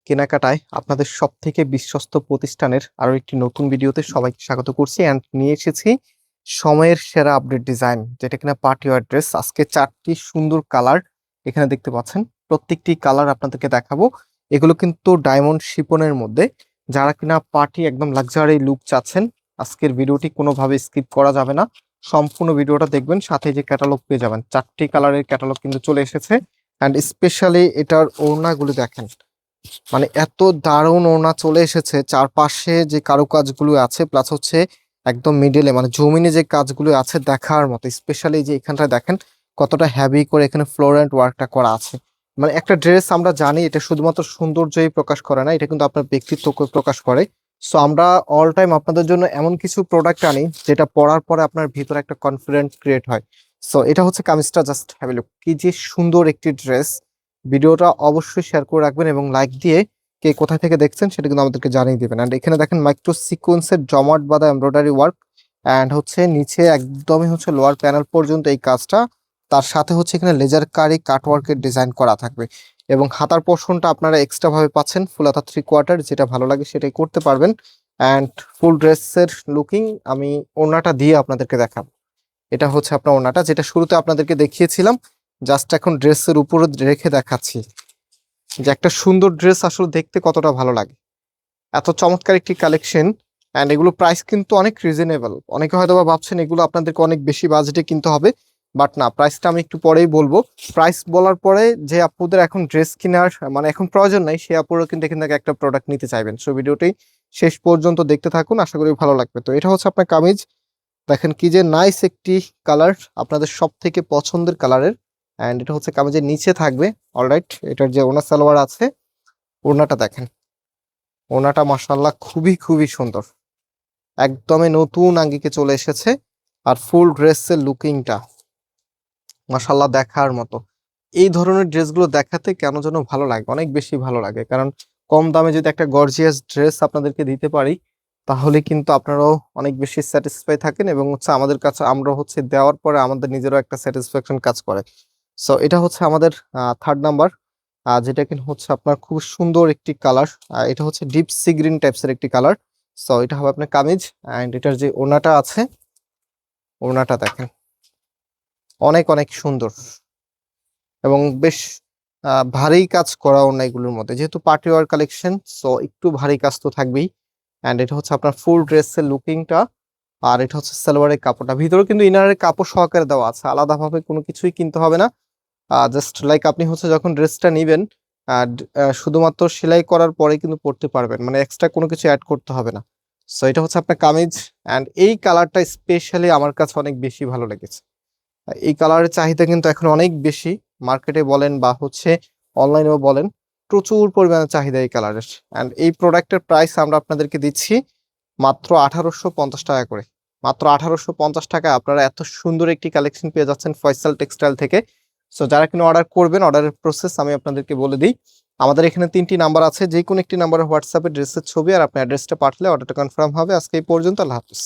কেনাকাটায় আপনাদের সবথেকে বিশ্বস্ত প্রতিষ্ঠানের আরো একটি নতুন ভিডিওতে সবাইকে স্বাগত করছি এন্ড নিয়ে এসেছি সময়ের সেরা আপডেট ডিজাইন, যেটা কিনা পার্টি ওয়্যার ড্রেস। আজকে 4টি সুন্দর কালার এখানে দেখতে পাচ্ছেন। প্রত্যেকটি কালার আপনাদেরকে দেখাবো। এগুলো কিন্তু ডায়মন্ড শিপনের মধ্যে। যারা কিনা পার্টি একদম লাক্সারি লুক চাচ্ছেন, আজকের ভিডিওটি কোনোভাবে স্কিপ করা যাবে না, সম্পূর্ণ ভিডিওটা দেখবেন। সাথে যে ক্যাটালগ পেয়ে যাবেন, 4টি কালারের ক্যাটালগ কিন্তু চলে এসেছে। অ্যান্ড স্পেশালি এটার ওড়নাগুলো দেখেন, মানে এত দারুণ ওড়না চলে এসেছে। চারপাশে যে কারুকাজগুলো আছে প্লাস হচ্ছে একদম মিডলে মানে জমিনে যে কাজগুলো আছে দেখার মতো। স্পেশালি যে এখানটায় দেখেন কতটা হেভি করে এখানে ফ্লোরেন্ট ওয়ার্কটা করা আছে। মানে একটা ড্রেস আমরা জানি এটা শুধুমাত্র সৌন্দর্যই প্রকাশ করে না, এটা কিন্তু আপনার ব্যক্তিত্বকে প্রকাশ করে। সো আমরা অল টাইম আপনাদের জন্য এমন কিছু প্রোডাক্ট আনি যেটা পরার পরে আপনার ভিতরে একটা কনফিডেন্স ক্রিয়েট হয়। সো এটা হচ্ছে কামিজটা, জাস্ট হ্যাভ এ লুক। কি যে সুন্দর একটি ড্রেস। ভিডিওটা অবশ্যই শেয়ার করে রাখবেন এবং লাইক দিয়ে কে কোথায় থেকে দেখছেন সেটা কিন্তু আমাদেরকে জানিয়ে দিবেন। অ্যান্ড এখানে দেখেন মাইক্রো সিকোয়েন্সের জমাট বাঁধা এমব্রয়ডারি ওয়ার্ক, অ্যান্ড হচ্ছে নিচে একদমই হচ্ছে লোয়ার প্যানেল পর্যন্ত এই কাজটা। তার সাথে হচ্ছে এখানে লেজার কারি কাটওয়ার্কের ডিজাইন করা থাকবে এবং হাতার পোর্শনটা আপনারা এক্সট্রা ভাবে পাচ্ছেন ফুল হাতা 3/4। যেটা ভালো লাগে সেটাই করতে পারবেন। অ্যান্ড ফুল ড্রেসের লুকিং আমি ওড়নাটা দিয়ে আপনাদেরকে দেখাবো। এটা হচ্ছে আপনার ওড়নাটা, যেটা শুরুতে আপনাদেরকে দেখিয়েছিলাম। জাস্ট এখন ড্রেসের উপরে রেখে দেখাচ্ছি যে একটা সুন্দর ড্রেস আসলে দেখতে কতটা ভালো লাগে। এত চমৎকার একটি কালেকশন। অ্যান্ড এগুলো প্রাইস কিন্তু অনেক রিজনেবল। অনেকে হয়তো বা ভাবছেন এগুলো আপনাদেরকে অনেক বেশি বাজেটে কিনতে হবে, বাট না, প্রাইসটা আমি একটু পরেই বলবো। প্রাইস বলার পরে যে আপুদের এখন ড্রেস কেনার মানে এখন প্রয়োজন নাই, সে আপুরও কিন্তু এখান থেকে একটা প্রোডাক্ট নিতে চাইবেন। সো ভিডিওটি শেষ পর্যন্ত দেখতে থাকুন, আশা করি ভালো লাগবে। তো এটা হচ্ছে আপনার কামিজ। দেখেন কি যে নাইস একটি কালার, আপনাদের সব থেকে পছন্দের কালারের। অ্যান্ড এটা হচ্ছে কামিজের নিচে থাকবে। অলরাইট, এটার যে ওনা সালোয়ার আছে, ওড়নাটা দেখেন। ওড়নাটা মাশাআল্লাহ খুবই খুবই সুন্দর, একদমই নতুন আঙ্গিকে চলে এসেছে। আর ফুল ড্রেসের লুকিংটা মাশাআল্লাহ দেখার মতো। এই ধরনের ড্রেসগুলো দেখাতে কেন যেন ভালো লাগে, অনেক বেশি ভালো লাগে। কারণ কম দামে যদি একটা গর্জিয়াস ড্রেস আপনাদেরকে দিতে পারি, তাহলে কিন্তু আপনারাও অনেক বেশি স্যাটিসফাই থাকেন এবং হচ্ছে আমাদের কাছে আমরা হচ্ছে দেওয়ার পরে আমাদের নিজেরও একটা স্যাটিসফ্যাকশন কাজ করে। সো এটা হচ্ছে আমাদের 3rd নাম্বার, যেটা কিন্তু হচ্ছে আপনার খুব সুন্দর একটি কালার। এটা হচ্ছে ডিপ সি গ্রিন টাইপসের একটি কালার। সো এটা হবে আপনার কামিজ। অ্যান্ড এটার যে ওড়নাটা আছে, ওড়নাটা দেখেন অনেক অনেক সুন্দর এবং বেশ ভারী কাজ করা ওড়না এগুলোর মধ্যে, যেহেতু পার্টি ওয়ার কালেকশন। সো একটু ভারী কাজ তো থাকবেই। অ্যান্ড এটা হচ্ছে আপনার ফুল ড্রেসের লুকিংটা। আর এটা হচ্ছে সালোয়ারের কাপড়টা, ভিতরে কিন্তু ইনারের কাপড় সহকারে দেওয়া আছে, আলাদাভাবে কোনো কিছুই কিনতে হবে না। জাস্ট লাইক আপনি হচ্ছে যখন ড্রেসটা নিবেন শুধুমাত্র সেলাই করার পরে কিন্তু পরতে পারবেন, মানে এক্সট্রা কোনো কিছু অ্যাড করতে হবে না। সো এটা হচ্ছে আপনার কামিজ। অ্যান্ড এই কালারটা স্পেশালি আমার কাছে অনেক বেশি ভালো লেগেছে। এই কালারের চাহিদা কিন্তু এখন অনেক বেশি, মার্কেটে বলেন বা হচ্ছে অনলাইনেও বলেন, প্রচুর পরিমাণে চাহিদা এই কালারের। অ্যান্ড এই প্রোডাক্টের প্রাইস আমরা আপনাদেরকে দিচ্ছি মাত্র 1850 টাকা করে। মাত্র 1850 টাকায় আপনারা এত সুন্দর একটি কালেকশন পেয়ে যাচ্ছেন ফয়সাল টেক্সটাইল থেকে। সো যারা কিনা অর্ডার করবেন, অর্ডারের প্রসেস আমি আপনাদেরকে বলে দিই। আমাদের এখানে 3টি নাম্বার আছে, যে কোনো একটি নাম্বারে হোয়াটসঅ্যাপে ড্রেসের ছবি আর আপনার অ্যাড্রেসটা পাঠালে অর্ডারটা কনফার্ম হবে। আজকে এই পর্যন্ত, আল্লাহ হাফিজ।